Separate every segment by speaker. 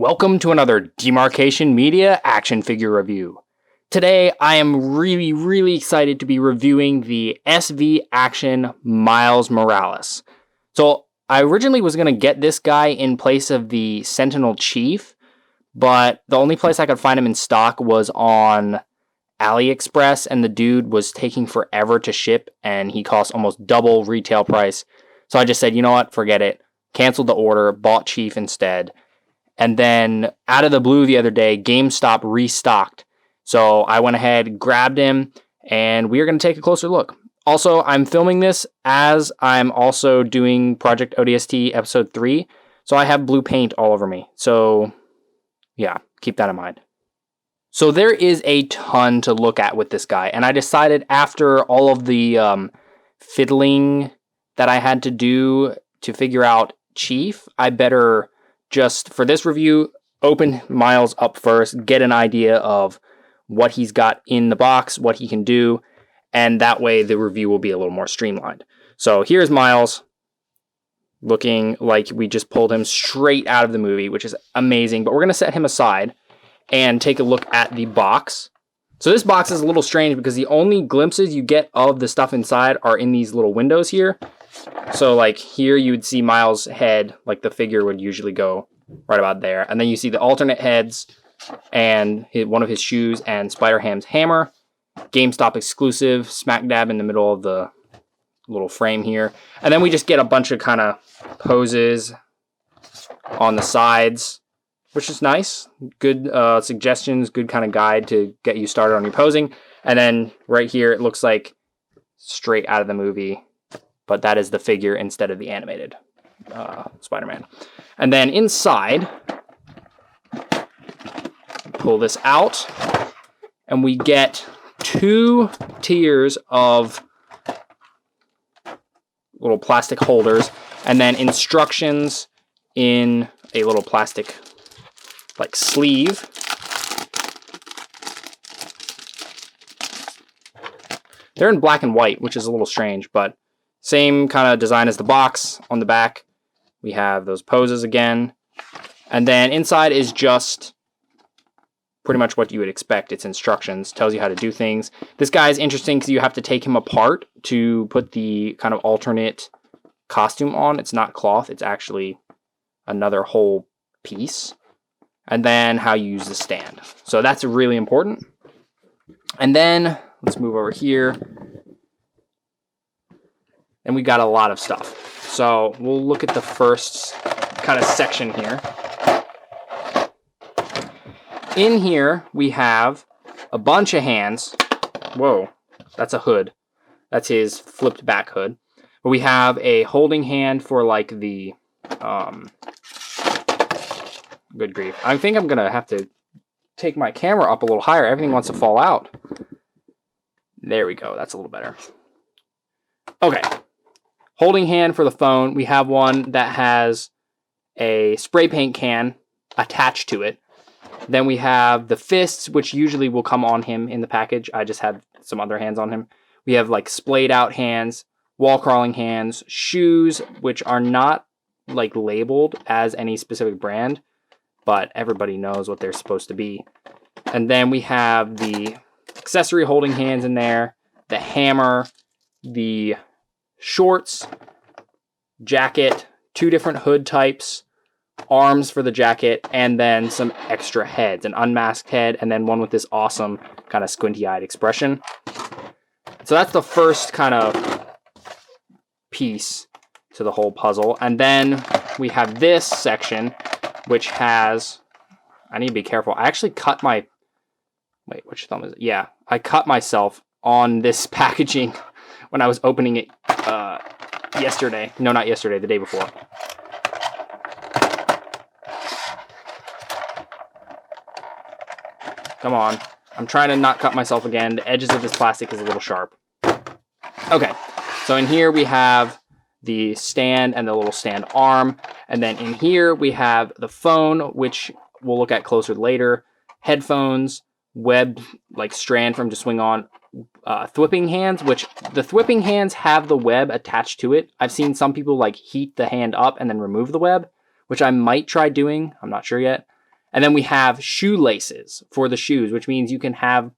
Speaker 1: Welcome to another Demarcation Media action figure review. Today, I am really excited to be reviewing the SV Action Miles Morales. So, I originally was going to get this guy in place of the Sentinel Chief, but the only place I could find him in stock was on AliExpress, and the dude was taking forever to ship, and he cost almost double retail price. So I just said, you know what, forget it. Canceled the order, bought Chief instead. And then out of the blue the other day, GameStop restocked. So I went ahead, grabbed him, and we are going to take a closer look. Also, I'm filming this as I'm also doing Project ODST Episode 3. So I have blue paint all over me. So yeah, keep that in mind. So there is a ton to look at with this guy. And I decided after all of the fiddling that I had to do to figure out Chief, I better just, for this review, open Miles up first, get an idea of what he's got in the box, what he can do, and that way the review will be a little more streamlined. So here's Miles, looking like we just pulled him straight out of the movie, which is amazing, but we're going to set him aside and take a look at the box. So this box is a little strange because the only glimpses you get of the stuff inside are in these little windows here. So like here you would see Miles' head, like the figure would usually go right about there. And then you see the alternate heads and one of his shoes and Spider-Ham's hammer. GameStop exclusive, smack dab in the middle of the little frame here. And then we just get a bunch of kind of poses on the sides, which is nice. Good suggestions, good kind of guide to get you started on your posing. And then right here, it looks like straight out of the movie, but that is the figure instead of the animated Spider-Man. And then inside, pull this out, and we get 2 tiers of little plastic holders, and then instructions in a little plastic like sleeve. They're in black and white, which is a little strange, but same kind of design as the box. On the back, we have those poses again. And then inside is just pretty much what you would expect. It's instructions, tells you how to do things. This guy is interesting because you have to take him apart to put the kind of alternate costume on. It's not cloth, it's actually another whole piece. And then how you use the stand. So that's really important. And then let's move over here. And we got a lot of stuff. So we'll look at the first kind of section here. In here, we have a bunch of hands. Whoa, that's a hood. That's his flipped back hood. But we have a holding hand for like the, good grief. I think I'm going to have to take my camera up a little higher. Everything wants to fall out. There we go. That's a little better. Okay. Holding hand for the phone. We have one that has a spray paint can attached to it. Then we have the fists, which usually will come on him in the package. I just had some other hands on him. We have like splayed out hands, wall crawling hands, shoes, which are not like labeled as any specific brand, but everybody knows what they're supposed to be. And then we have the accessory holding hands in there, the hammer, the shorts, jacket, 2 different hood types, arms for the jacket, and then some extra heads, an unmasked head, and then one with this awesome kind of squinty-eyed expression. So that's the first kind of piece to the whole puzzle. And then we have this section, which has, I need to be careful. I actually cut my, wait, which thumb is it? Yeah, I cut myself on this packaging when I was opening it yesterday. No, not yesterday, the day before. Come on. I'm trying to not cut myself again. The edges of this plastic is a little sharp. Okay, so in here we have the stand and the little stand arm. And then in here we have the phone, which we'll look at closer later. Headphones, web like strand for him to swing on. Thwipping hands, which the thwipping hands have the web attached to it. I've seen some people like heat the hand up and then remove the web, which I might try doing. I'm not sure yet. And then we have shoelaces for the shoes, which means you can have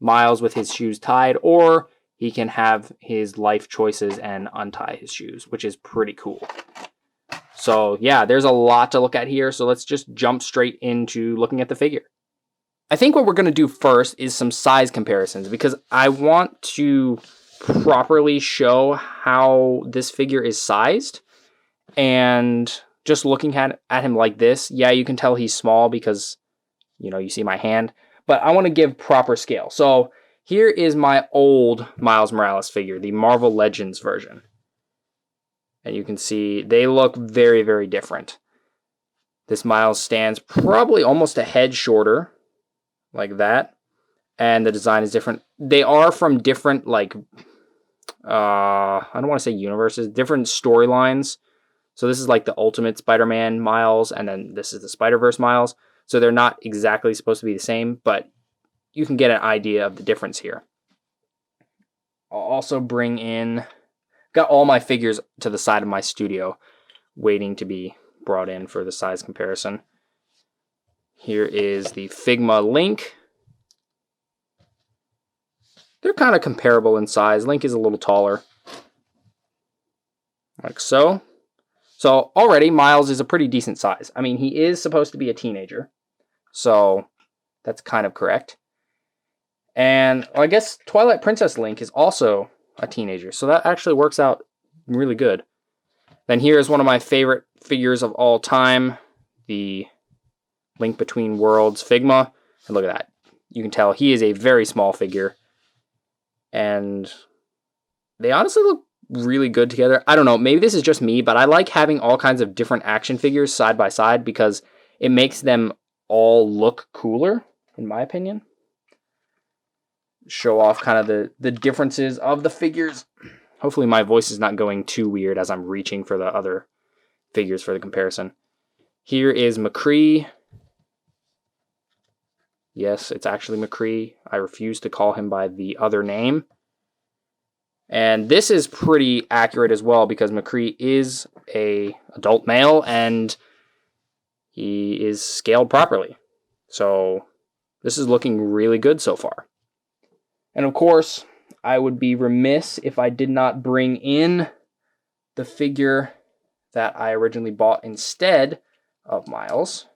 Speaker 1: Miles with his shoes tied, or he can have his life choices and untie his shoes, which is pretty cool. So yeah, there's a lot to look at here. So let's just jump straight into looking at the figure. I think what we're going to do first is some size comparisons, because I want to properly show how this figure is sized. And just looking at him like this, yeah, you can tell he's small because, you see my hand. But I want to give proper scale. So here is my old Miles Morales figure, the Marvel Legends version. And you can see they look very, very different. This Miles stands probably almost a head shorter, like that. And the design is different. They are from different, I don't want to say universes, different storylines. So this is like the Ultimate Spider-Man Miles, and then this is the Spider-Verse Miles. So they're not exactly supposed to be the same, but you can get an idea of the difference here. I'll also bring in, got all my figures to the side of my studio, waiting to be brought in for the size comparison. Here is the Figma Link. They're kind of comparable in size. Link is a little taller, like so. So already Miles is a pretty decent size. I mean, he is supposed to be a teenager, so that's kind of correct. And I guess Twilight Princess Link is also a teenager, so that actually works out really good. Then here is one of my favorite figures of all time, the Link Between Worlds Figma. And look at that. You can tell he is a very small figure. And they honestly look really good together. I don't know, maybe this is just me, but I like having all kinds of different action figures side by side because it makes them all look cooler, in my opinion. Show off kind of the differences of the figures. Hopefully my voice is not going too weird as I'm reaching for the other figures for the comparison. Here is McCree. Yes, it's actually McCree. I refuse to call him by the other name. And this is pretty accurate as well because McCree is an adult male and he is scaled properly. So this is looking really good so far. And of course, I would be remiss if I did not bring in the figure that I originally bought instead of Miles.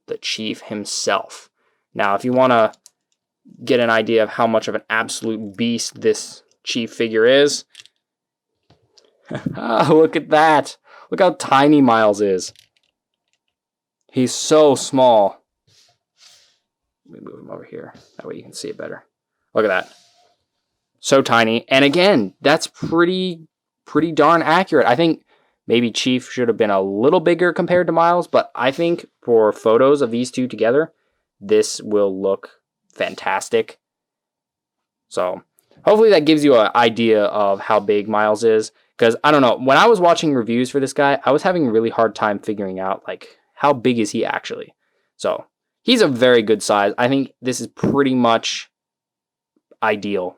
Speaker 1: The Chief himself. Now, if you want to get an idea of how much of an absolute beast this Chief figure is, look at that. Look how tiny Miles is. He's so small. Let me move him over here. That way you can see it better. Look at that. So tiny. And again, that's pretty darn accurate. I think maybe Chief should have been a little bigger compared to Miles, but I think for photos of these two together, this will look fantastic. So hopefully that gives you an idea of how big Miles is. Because I don't know, when I was watching reviews for this guy, I was having a really hard time figuring out how big is he actually. So he's a very good size. I think this is pretty much ideal.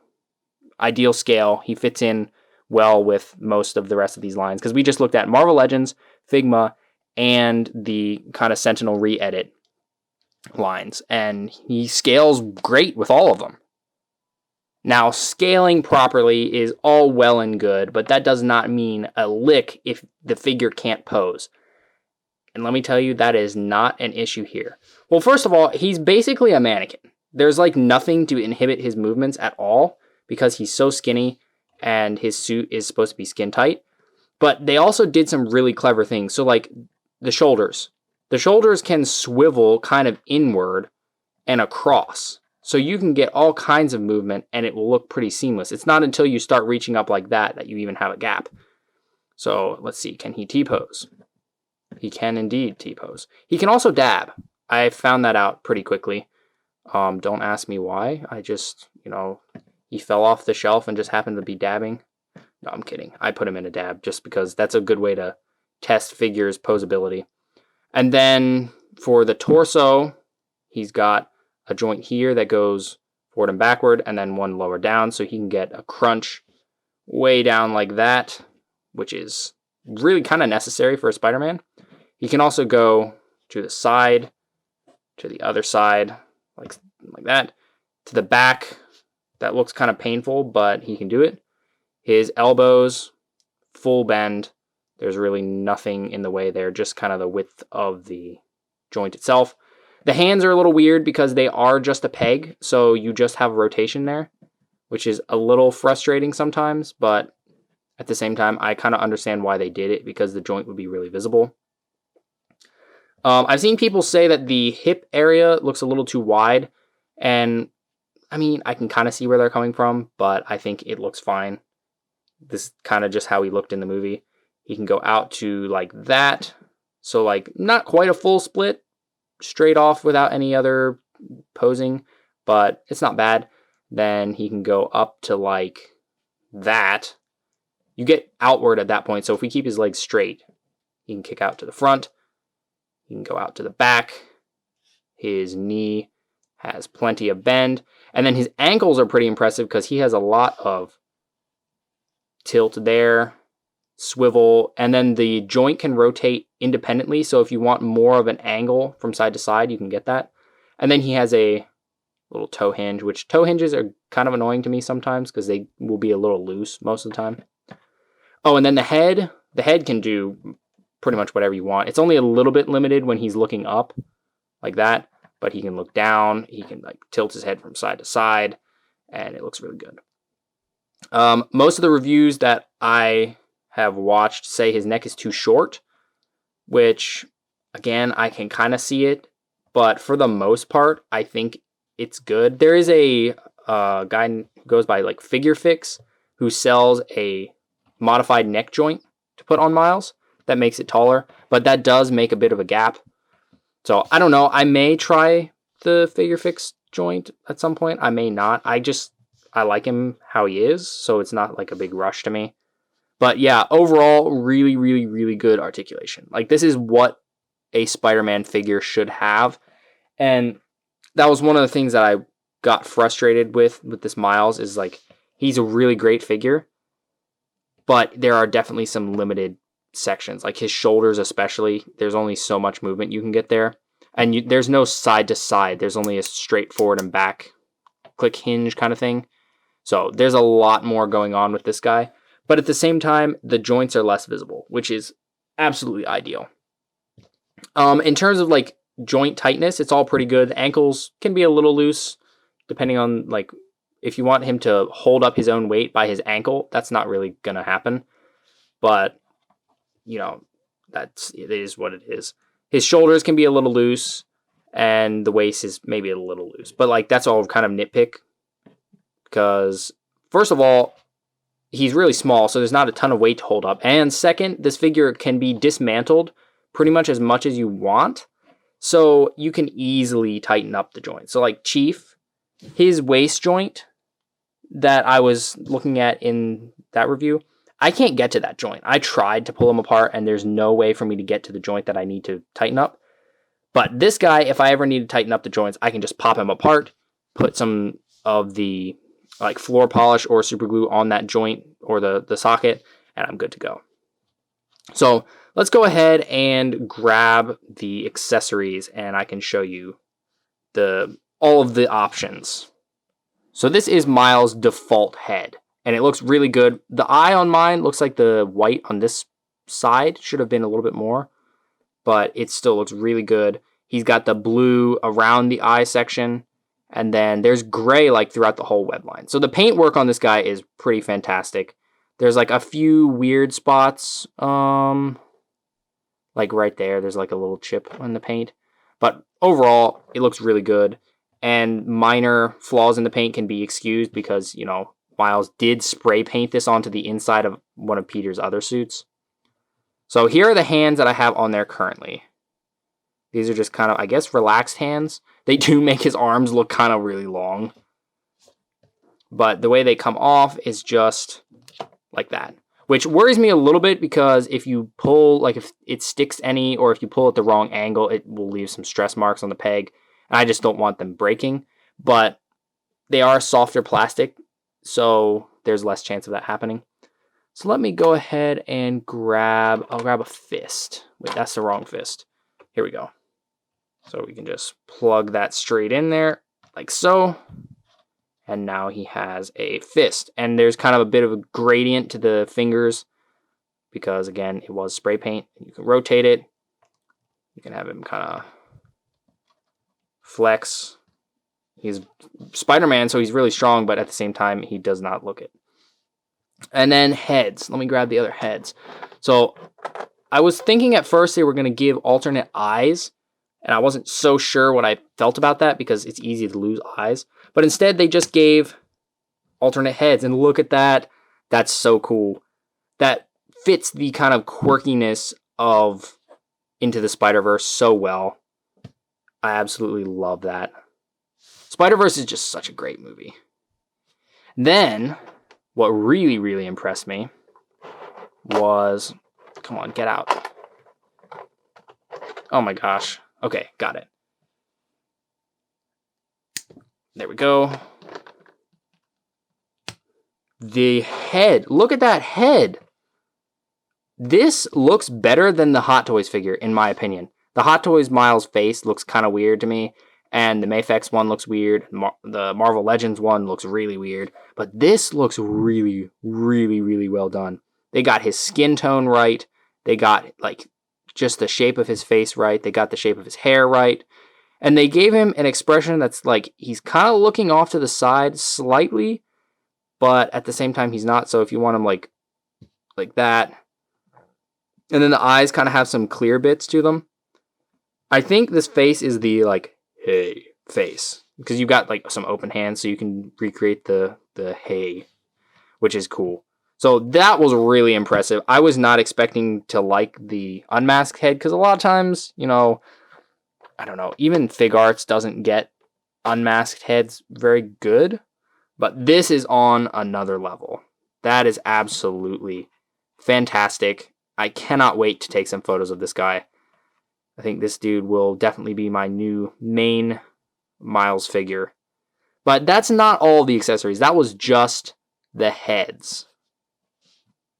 Speaker 1: Ideal scale. He fits in well with most of the rest of these lines. Because we just looked at Marvel Legends, Figma, and the kind of Sentinel re-edit lines. And he scales great with all of them. Now, scaling properly is all well and good, but that does not mean a lick if the figure can't pose. And let me tell you, that is not an issue here. Well, first of all, he's basically a mannequin. There's nothing to inhibit his movements at all because he's so skinny and his suit is supposed to be skin tight. But they also did some really clever things. So the shoulders. The shoulders can swivel kind of inward and across. So you can get all kinds of movement and it will look pretty seamless. It's not until you start reaching up like that you even have a gap. So let's see, can he T-pose? He can indeed T-pose. He can also dab. I found that out pretty quickly. Don't ask me why. I just, he fell off the shelf and just happened to be dabbing. No, I'm kidding. I put him in a dab just because that's a good way to test figures' posability. And then for the torso, he's got a joint here that goes forward and backward, and then one lower down, so he can get a crunch way down like that, which is really kind of necessary for a Spider-Man. He can also go to the side, to the other side, like that, to the back. That looks kind of painful, but he can do it. His elbows, full bend. There's really nothing in the way there, just kind of the width of the joint itself. The hands are a little weird because they are just a peg, so you just have rotation there, which is a little frustrating sometimes, but at the same time, I kind of understand why they did it, because the joint would be really visible. I've seen people say that the hip area looks a little too wide, and I mean, I can kind of see where they're coming from, but I think it looks fine. This is kind of just how he looked in the movie. He can go out to like that, so like not quite a full split, straight off without any other posing, but it's not bad. Then he can go up to like that. You get outward at that point, so if we keep his legs straight, he can kick out to the front. He can go out to the back. His knee has plenty of bend. And then his ankles are pretty impressive because he has a lot of tilt there, swivel, and then the joint can rotate independently. So if you want more of an angle from side to side, you can get that. And then he has a little toe hinge, which toe hinges are kind of annoying to me sometimes because they will be a little loose most of the time. Oh, and then the head can do pretty much whatever you want. It's only a little bit limited when he's looking up like that, but he can look down. He can like tilt his head from side to side, and it looks really good. Most of the reviews that I have watched say his neck is too short, which again, I can kind of see it, but for the most part, I think it's good. There is a guy who goes by like Figure Fix who sells a modified neck joint to put on Miles that makes it taller, but that does make a bit of a gap. So I don't know. I may try the Figure Fix joint at some point. I may not. I like him how he is, so it's not like a big rush to me. But yeah, overall, really, really, really good articulation. Like, this is what a Spider-Man figure should have. And that was one of the things that I got frustrated with this Miles, is like, he's a really great figure, but there are definitely some limited sections, like his shoulders especially. There's only so much movement you can get there, and there's no side to side. There's only a straight forward and back click hinge kind of thing. So there's a lot more going on with this guy, but at the same time, the joints are less visible, which is absolutely ideal. In terms of like joint tightness, it's all pretty good. The ankles can be a little loose depending on like if you want him to hold up his own weight by his ankle. That's not really gonna happen, but you know, it is what it is. His shoulders can be a little loose, and the waist is maybe a little loose. But like, that's all kind of nitpick, because first of all, he's really small, so there's not a ton of weight to hold up. And second, this figure can be dismantled pretty much as you want, so you can easily tighten up the joint. So like Chief, his waist joint that I was looking at in that review, I can't get to that joint. I tried to pull him apart, and there's no way for me to get to the joint that I need to tighten up. But this guy, if I ever need to tighten up the joints, I can just pop him apart, put some of the like floor polish or super glue on that joint or the socket, and I'm good to go. So let's go ahead and grab the accessories, and I can show you all of the options. So this is Miles' default head, and it looks really good. The eye on mine looks like the white on this side should have been a little bit more, but it still looks really good. He's got the blue around the eye section, and then there's gray like throughout the whole web line. So the paint work on this guy is pretty fantastic. There's like a few weird spots, like right there's like a little chip on the paint, but overall it looks really good. And minor flaws in the paint can be excused because, you know, Miles did spray paint this onto the inside of one of Peter's other suits. So here are the hands that I have on there currently. These are just kind of, I guess, relaxed hands. They do make his arms look kind of really long, but the way they come off is just like that, which worries me a little bit because if you pull, like if it sticks any, or if you pull at the wrong angle, it will leave some stress marks on the peg. And I just don't want them breaking, but they are softer plastic, so there's less chance of that happening. So let me go ahead and I'll grab a fist. Wait, that's the wrong fist. Here we go. So we can just plug that straight in there, like so. And now he has a fist. And there's kind of a bit of a gradient to the fingers because, again, it was spray paint. You can rotate it. You can have him kind of flex. He's Spider-Man, so he's really strong, but at the same time, he does not look it. And then heads. Let me grab the other heads. So I was thinking at first they were going to give alternate eyes, and I wasn't so sure what I felt about that because it's easy to lose eyes. But instead, they just gave alternate heads, and look at that. That's so cool. That fits the kind of quirkiness of Into the Spider-Verse so well. I absolutely love that. Spider-Verse is just such a great movie. Then, what really, really impressed me was... Come on, get out. Oh my gosh. Okay, got it. There we go. The head. Look at that head. This looks better than the Hot Toys figure, in my opinion. The Hot Toys Miles face looks kind of weird to me, and the Mafex one looks weird. The Marvel Legends one looks really weird, but this looks really, really, really well done. They got his skin tone right. They got, like, just the shape of his face right. They got the shape of his hair right. And they gave him an expression that's like, he's kind of looking off to the side slightly, but at the same time, he's not. So if you want him like that, and then the eyes kind of have some clear bits to them. I think this face is the, like, hey face, because you've got, like, some open hands, so you can recreate the hey, which is cool. So that was really impressive. I was not expecting to like the unmasked head, because a lot of times, you know, I don't know, even Fig Arts doesn't get unmasked heads very good, but this is on another level. That is absolutely fantastic. I cannot wait to take some photos of this guy. I think this dude will definitely be my new main Miles figure. But that's not all the accessories. That was just the heads.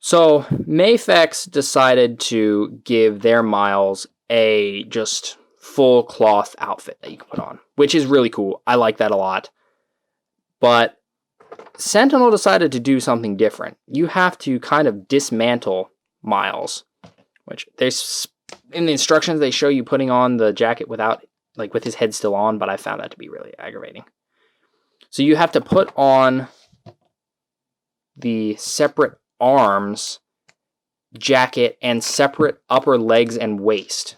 Speaker 1: So Mafex decided to give their Miles a just full cloth outfit that you can put on, which is really cool. I like that a lot. But Sentinel decided to do something different. You have to kind of dismantle Miles, which there's in the instructions they show you putting on the jacket without, like, with his head still on, but I found that to be really aggravating. So you have to put on the separate arms, jacket, and separate upper legs and waist.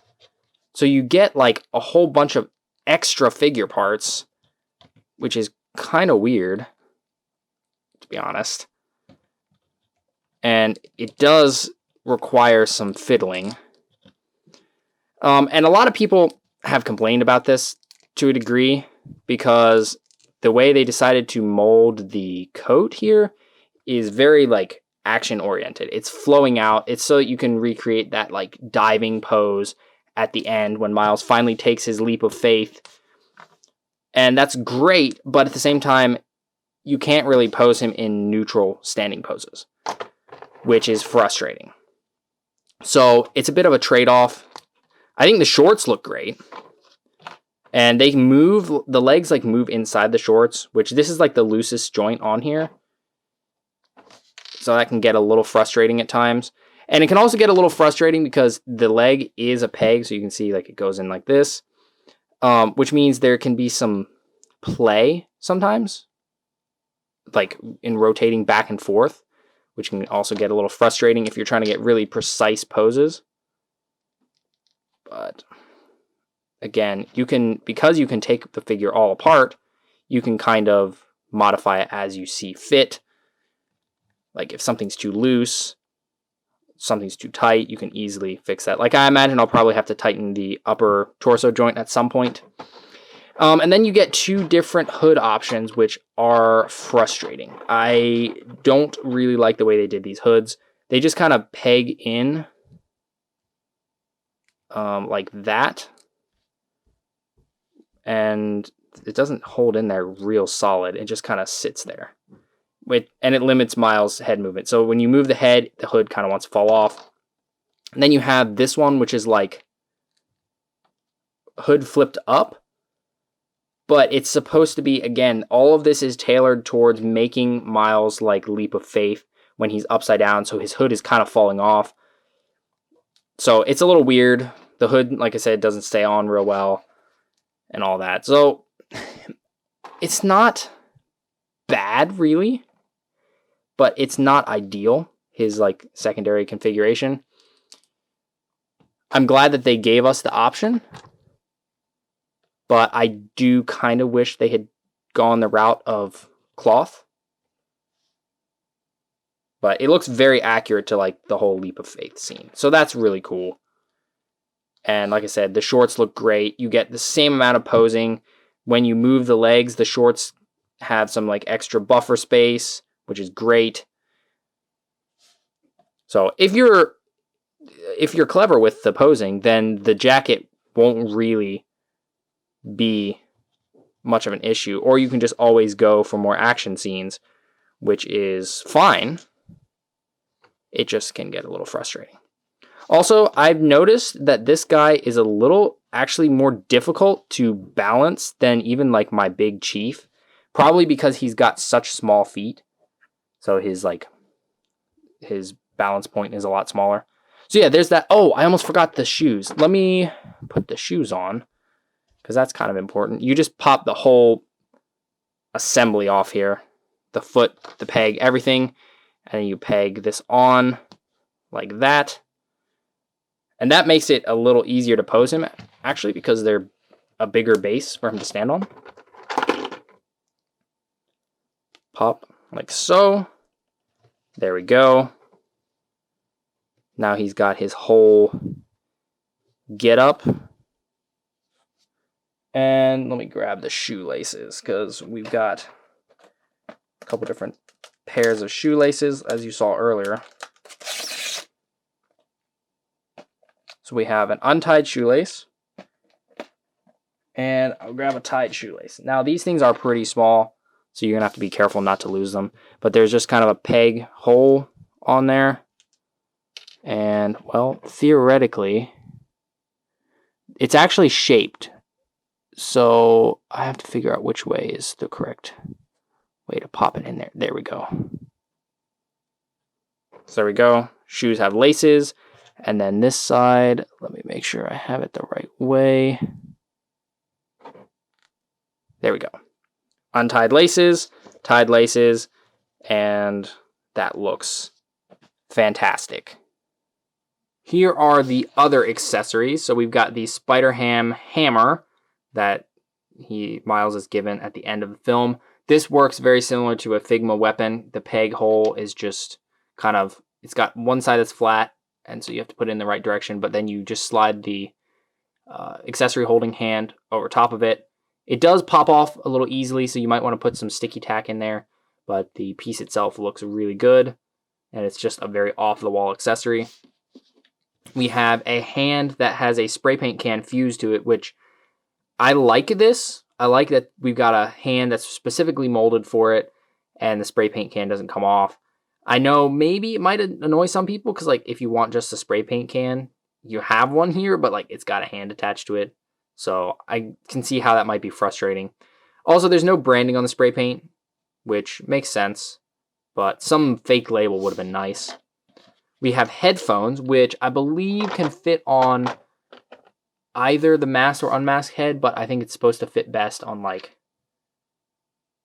Speaker 1: So you get, like, a whole bunch of extra figure parts, which is kind of weird, to be honest. And it does require some fiddling. And a lot of people have complained about this to a degree, because the way they decided to mold the coat here is very, like, action oriented. It's flowing out. It's so that you can recreate that, like, diving pose at the end when Miles finally takes his leap of faith. And that's great, but at the same time, you can't really pose him in neutral standing poses, which is frustrating. So it's a bit of a trade-off. I think the shorts look great. And they move, the legs, like, move inside the shorts, which this is, like, the loosest joint on here. So that can get a little frustrating at times. And it can also get a little frustrating because the leg is a peg, so you can see, like, it goes in like this. Which means there can be some play sometimes, like in rotating back and forth, which can also get a little frustrating if you're trying to get really precise poses. But again, because you can take the figure all apart, you can kind of modify it as you see fit. Like if something's too loose, something's too tight, you can easily fix that. Like I imagine I'll probably have to tighten the upper torso joint at some point. And then you get two different hood options, which are frustrating. I don't really like the way they did these hoods. They just kind of peg in like that. And it doesn't hold in there real solid. It just kind of sits there. And it limits Miles' head movement. So when you move the head, the hood kind of wants to fall off. And then you have this one, which is like hood flipped up. But it's supposed to be, again, all of this is tailored towards making Miles like leap of faith when he's upside down. So his hood is kind of falling off. So it's a little weird. The hood, like I said, doesn't stay on real well and all that. So it's not bad, really, but it's not ideal, his like secondary configuration. I'm glad that they gave us the option, but I do kind of wish they had gone the route of cloth. But it looks very accurate to like the whole leap of faith scene. So that's really cool. And like I said, the shorts look great. You get the same amount of posing. When you move the legs, the shorts have some like extra buffer space, which is great. So if you're clever with the posing, then the jacket won't really be much of an issue. Or you can just always go for more action scenes, which is fine. It just can get a little frustrating. Also, I've noticed that this guy is a little actually more difficult to balance than even like my big chief. Probably because he's got such small feet. So his balance point is a lot smaller. So yeah, there's that. Oh, I almost forgot the shoes. Let me put the shoes on, because that's kind of important. You just pop the whole assembly off here. The foot, the peg, everything. And you peg this on like that. And that makes it a little easier to pose him, actually, because they're a bigger base for him to stand on. Pop like so. There we go. Now he's got his whole get up. And let me grab the shoelaces, because we've got a couple different pairs of shoelaces, as you saw earlier. So we have an untied shoelace, and I'll grab a tied shoelace. Now these things are pretty small, so you're going to have to be careful not to lose them. But there's just kind of a peg hole on there. And, well, theoretically, it's actually shaped. So I have to figure out which way is the correct way to pop it in there. There we go. So there we go. Shoes have laces. And then this side, let me make sure I have it the right way. There we go. Untied laces, tied laces, and that looks fantastic. Here are the other accessories. So we've got the Spider-Ham hammer that Miles is given at the end of the film. This works very similar to a Figma weapon. The peg hole is just kind of, it's got one side that's flat, and so you have to put it in the right direction, but then you just slide the accessory holding hand over top of it. It does pop off a little easily, so you might want to put some sticky tack in there, but the piece itself looks really good, and it's just a very off-the-wall accessory. We have a hand that has a spray paint can fused to it, which I like this. I like that we've got a hand that's specifically molded for it, and the spray paint can doesn't come off. I know maybe it might annoy some people, because like if you want just a spray paint can, you have one here, but like it's got a hand attached to it. So I can see how that might be frustrating. Also, there's no branding on the spray paint, which makes sense, but some fake label would have been nice. We have headphones, which I believe can fit on either the masked or unmasked head, but I think it's supposed to fit best on like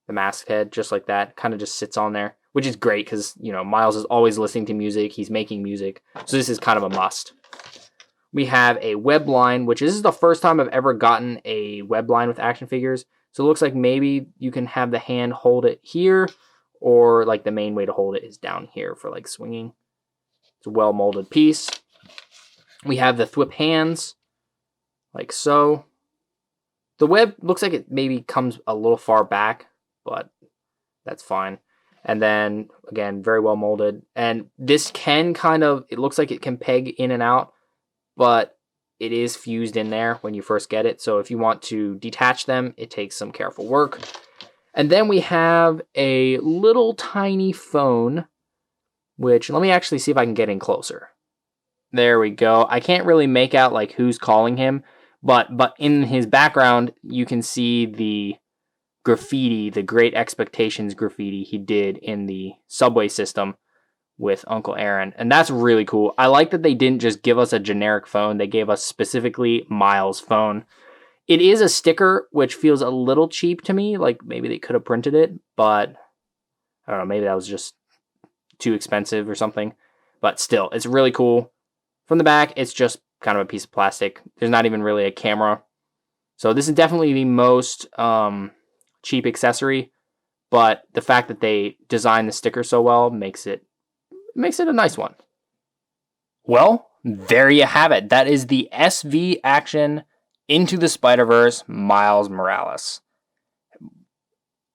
Speaker 1: the masked head, just like that. Kind of just sits on there, which is great because, you know, Miles is always listening to music. He's making music. So this is kind of a must. We have a web line, which this is the first time I've ever gotten a web line with action figures. So it looks like maybe you can have the hand hold it here, or like the main way to hold it is down here for like swinging. It's a well molded piece. We have the thwip hands, like so. The web looks like it maybe comes a little far back, but that's fine. And then, again, very well molded. And this can kind of, it looks like it can peg in and out, but it is fused in there when you first get it. So if you want to detach them, it takes some careful work. And then we have a little tiny phone, which let me actually see if I can get in closer. There we go. I can't really make out like who's calling him, but in his background, you can see the graffiti, the Great Expectations graffiti he did in the subway system with Uncle Aaron. And that's really cool. I like that they didn't just give us a generic phone. They gave us specifically Miles' phone. It is a sticker, which feels a little cheap to me. Like maybe they could have printed it, but I don't know. Maybe that was just too expensive or something. But still, it's really cool. From the back, it's just kind of a piece of plastic. There's not even really a camera. So this is definitely the most cheap accessory, but the fact that they designed the sticker so well makes it a nice one. Well, there you have it. That is the SV Action Into the Spider-Verse Miles Morales.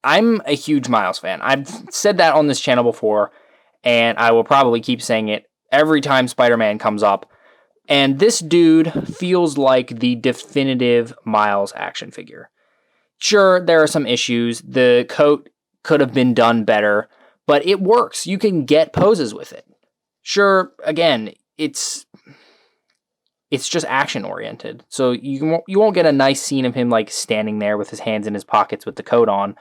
Speaker 1: I'm a huge Miles fan. I've said that on this channel before, and I will probably keep saying it every time Spider-Man comes up. And this dude feels like the definitive Miles action figure. Sure, there are some issues. The coat could have been done better, but it works. You can get poses with it. Sure, again, it's just action oriented. So you won't get a nice scene of him like standing there with his hands in his pockets with the coat on.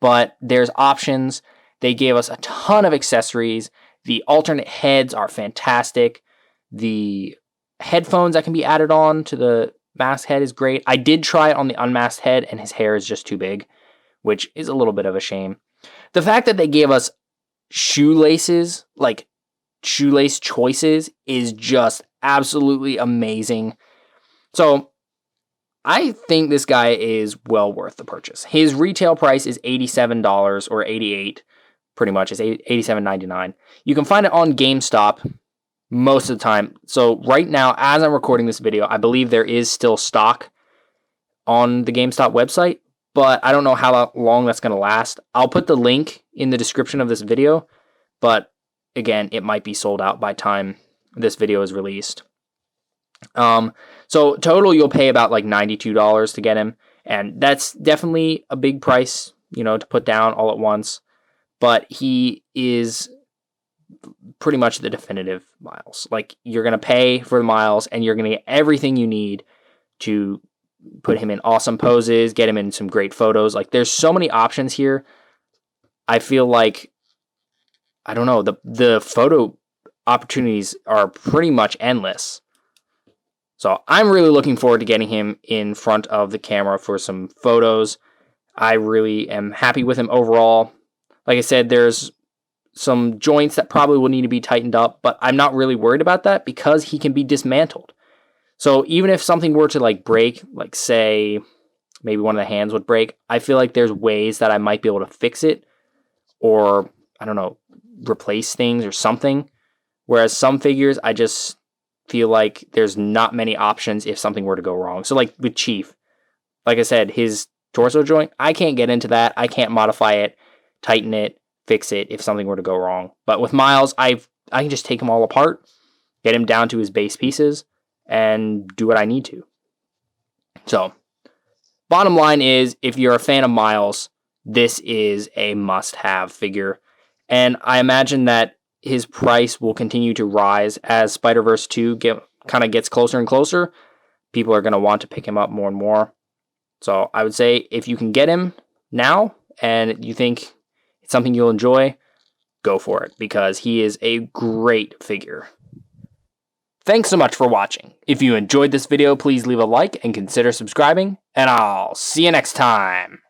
Speaker 1: But there's options. They gave us a ton of accessories. The alternate heads are fantastic. The headphones that can be added on to the masked head is great. I did try it on the unmasked head, and his hair is just too big, which is a little bit of a shame. The fact that they gave us shoelaces, like shoelace choices, is just absolutely amazing. So I think this guy is well worth the purchase. His retail price is $87 or $88, pretty much. It's $87.99. You can find it on GameStop most of the time. So right now, as I'm recording this video, I believe there is still stock on the GameStop website, but I don't know how long that's going to last. I'll put the link in the description of this video, but again, it might be sold out by time this video is released. So total, you'll pay about like $92 to get him, and that's definitely a big price, to put down all at once, but he is pretty much the definitive Miles. Like, you're going to pay for the Miles, and you're going to get everything you need to put him in awesome poses, get him in some great photos. Like, there's so many options here. I feel like, I don't know, the photo opportunities are pretty much endless. So I'm really looking forward to getting him in front of the camera for some photos. I really am happy with him overall. Like I said, there's some joints that probably will need to be tightened up, but I'm not really worried about that because he can be dismantled. So even if something were to like break, like say maybe one of the hands would break, I feel like there's ways that I might be able to fix it, or I don't know, replace things or something. Whereas some figures, I just feel like there's not many options if something were to go wrong. So like with Chief, like I said, his torso joint, I can't get into that. I can't modify it, tighten it, fix it if something were to go wrong. But with Miles, I can just take him all apart, get him down to his base pieces, and do what I need to. So, bottom line is, if you're a fan of Miles, this is a must-have figure. And I imagine that his price will continue to rise as Spider-Verse 2 kind of gets closer and closer. People are going to want to pick him up more and more. So I would say if you can get him now and you think it's something you'll enjoy, go for it, because he is a great figure. Thanks so much for watching. If you enjoyed this video, please leave a like and consider subscribing, and I'll see you next time.